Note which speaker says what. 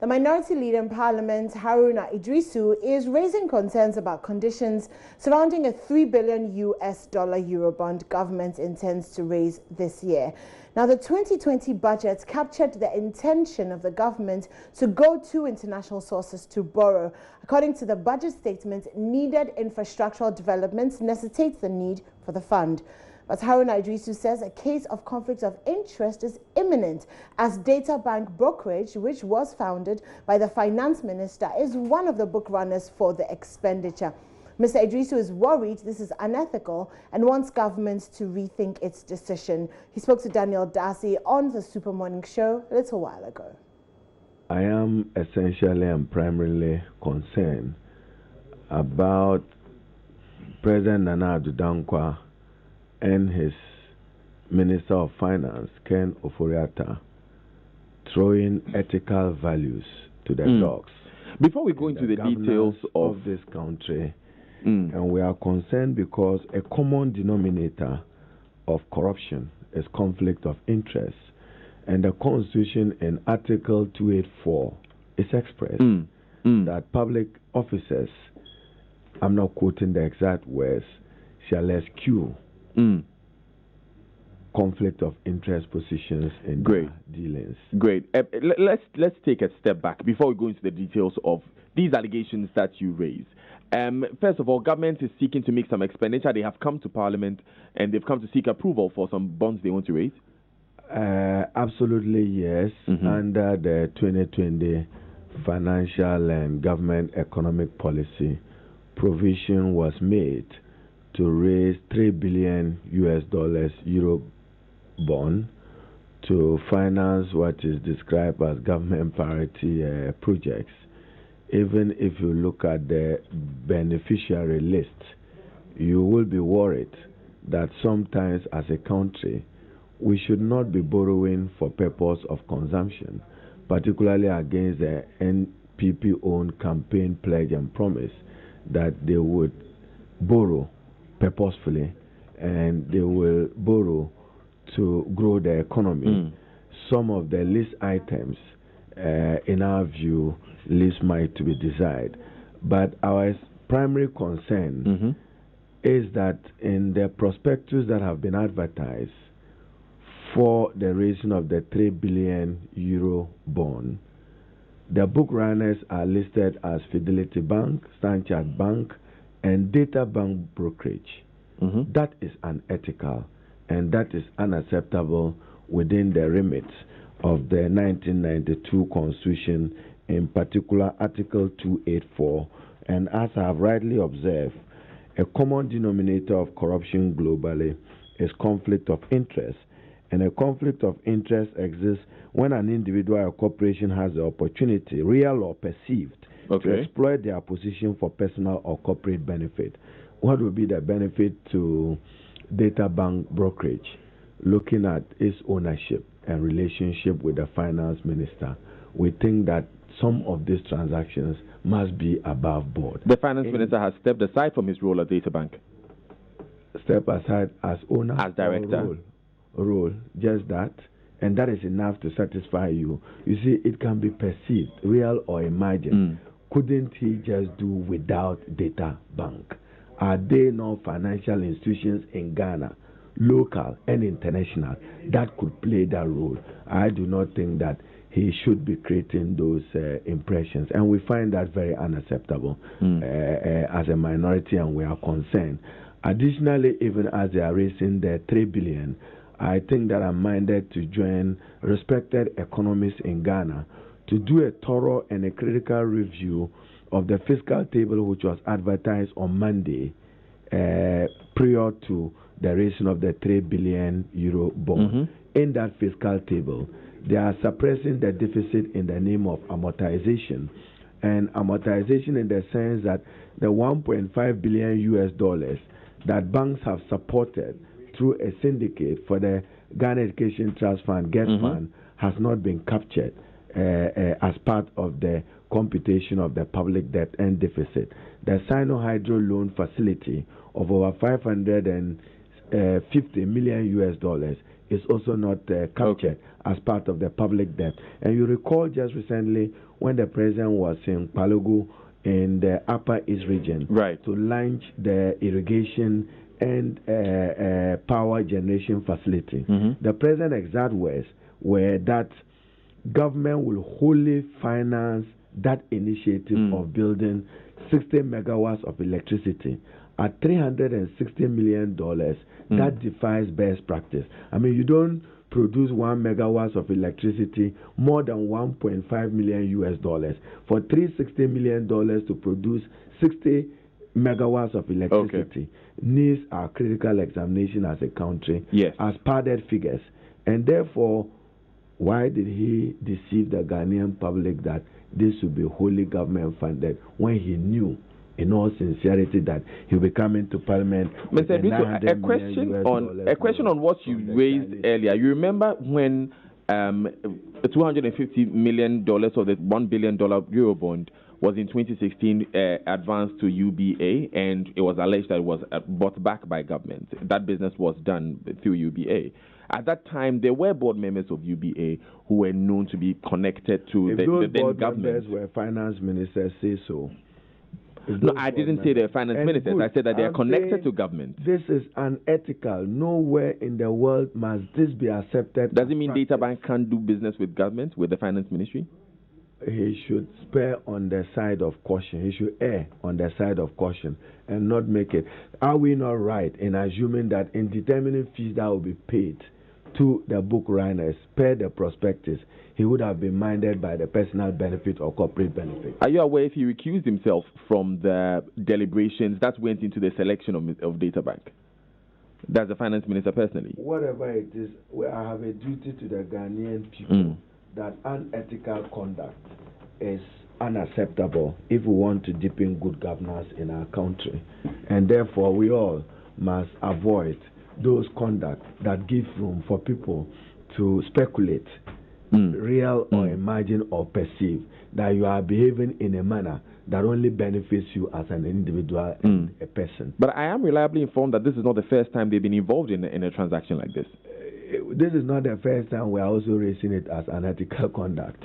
Speaker 1: The minority leader in Parliament, Haruna Idrisu, is raising concerns about conditions surrounding a $3 billion Eurobond government intends to raise this year. Now, the 2020 budget captured the intention of the government to go to international sources to borrow. According to the budget statement, needed infrastructural developments necessitates the need for the fund. But Haruna Idrisu says a case of conflict of interest is imminent as Data Brokerage, which was founded by the finance minister, is one of the book runners for the expenditure. Mr. Idrisu is worried this is unethical and wants government to rethink its decision. He spoke to Daniel Darcy on the Super Morning Show a little while ago.
Speaker 2: I am essentially and primarily concerned about President Nana Addo Dankwa and his Minister of Finance, Ken Ofori-Atta, throwing ethical values to the dogs.
Speaker 3: Before we go into the details of
Speaker 2: this country, and we are concerned because a common denominator of corruption is conflict of interest. And the Constitution in Article 284 is expressed that public officers, I'm not quoting the exact words, shall eschew conflict of interest positions in their dealings.
Speaker 3: Great. Let's take a step back before we go into the details of these allegations that you raise. First of all, government is seeking to make some expenditure. They have come to Parliament and they've come to seek approval for some bonds they want to raise.
Speaker 2: Absolutely, yes. Under the 2020 Financial and Government Economic Policy, provision was made to raise $3 billion Euro bond to finance what is described as government priority projects. Even if you look at the beneficiary list, you will be worried that sometimes as a country, we should not be borrowing for purpose of consumption, particularly against the NPP-owned campaign pledge and promise that they would borrow purposefully and they will borrow to grow the economy. Some of the list items, in our view, list might to be desired. But our primary concern is that in the prospectus that have been advertised for the raising of the 3 billion euro bond, the book runners are listed as Fidelity Bank, Standard Bank, and Data Brokerage. That is unethical and that is unacceptable within the remit of the 1992 Constitution, in particular Article 284. And as I have rightly observed, a common denominator of corruption globally is conflict of interest. And a conflict of interest exists when an individual or corporation has the opportunity, real or perceived, to exploit their position for personal or corporate benefit. What would be the benefit to Data Brokerage? Looking at its ownership and relationship with the finance minister, we think that some of these transactions must be above board.
Speaker 3: The finance minister has stepped aside from his role at Data Bank.
Speaker 2: Step aside as owner?
Speaker 3: As director.
Speaker 2: Role, just that, and that is enough to satisfy you. You see, it can be perceived, real or imagined. Couldn't he just do without Data Bank? Are there no financial institutions in Ghana, local and international, that could play that role? I do not think that he should be creating those impressions, and we find that very unacceptable as a minority, and we are concerned. Additionally, even as they are raising the 3 billion, I think that I'm minded to join respected economists in Ghana to do a thorough and a critical review of the fiscal table which was advertised on Monday prior to the raising of the 3 billion euro bond. In that fiscal table, they are suppressing the deficit in the name of amortization. And amortization in the sense that the $1.5 billion that banks have supported through a syndicate for the Ghana Education Trust Fund, Fund, has not been captured as part of the computation of the public debt and deficit. The Sino-Hydro loan facility of over $550 million is also not captured as part of the public debt. And you recall just recently when the president was in Palugu in the Upper East region to launch the irrigation and power generation facility. The president's exact words were that government will wholly finance that initiative of building 60 megawatts of electricity at $360 million. That defies best practice. I mean, you don't produce 1 megawatt of electricity more than $1.5 million US. For $360 million to produce 60 megawatts of electricity needs our critical examination as a country as padded figures. And therefore, why did he deceive the Ghanaian public that this should be wholly government funded when he knew in all sincerity that he'll be coming to Parliament?
Speaker 3: Mr. Edriso, a question on what you raised earlier. You remember when $250 million of the $1 billion Eurobond was in 2016 advanced to UBA, and it was alleged that it was bought back by government. That business was done through UBA. At that time, there were board members of UBA who were known to be connected to the then
Speaker 2: board
Speaker 3: government.
Speaker 2: Members were finance ministers, say so.
Speaker 3: No, I didn't say they're finance ministers. I said that they are connected to government.
Speaker 2: This is unethical. Nowhere in the world must this be accepted.
Speaker 3: Does it mean Data Bank can't do business with government, with the finance ministry?
Speaker 2: He should spare on the side of caution. He should err on the side of caution and not make it. Are we not right in assuming that in determining fees that will be paid to the book runners per the prospectus, he would have been minded by the personal benefit or corporate benefit?
Speaker 3: Are you aware if he recused himself from the deliberations that went into the selection of Data Bank? That's the finance minister personally.
Speaker 2: Whatever it is, I have a duty to the Ghanaian people that unethical conduct is unacceptable if we want to deepen good governance in our country. And therefore, we all must avoid those conduct that give room for people to speculate, real or imagine or perceive that you are behaving in a manner that only benefits you as an individual and a person.
Speaker 3: But I am reliably informed that this is not the first time they've been involved in a transaction like this.
Speaker 2: This is not the first time we are also raising it as unethical conduct.